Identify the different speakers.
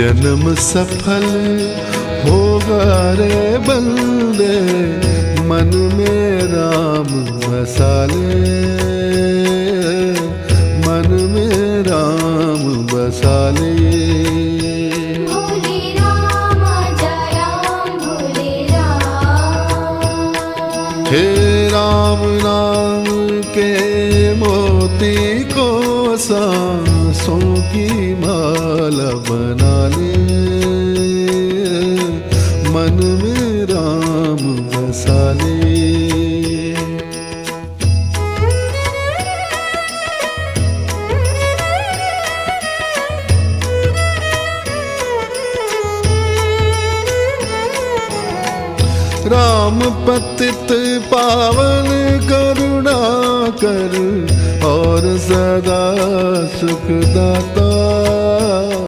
Speaker 1: जन्म सफल होगा रे बंदे, मन में राम बसा ले, मन में राम बसा ले।
Speaker 2: भोले राम जय राम भोले राम।
Speaker 1: हे राम नाम के मोती को सांसों की माला बना ले, मन में राम बसा ले। राम पतित पावन करुणा कर और सदा सुखदाता।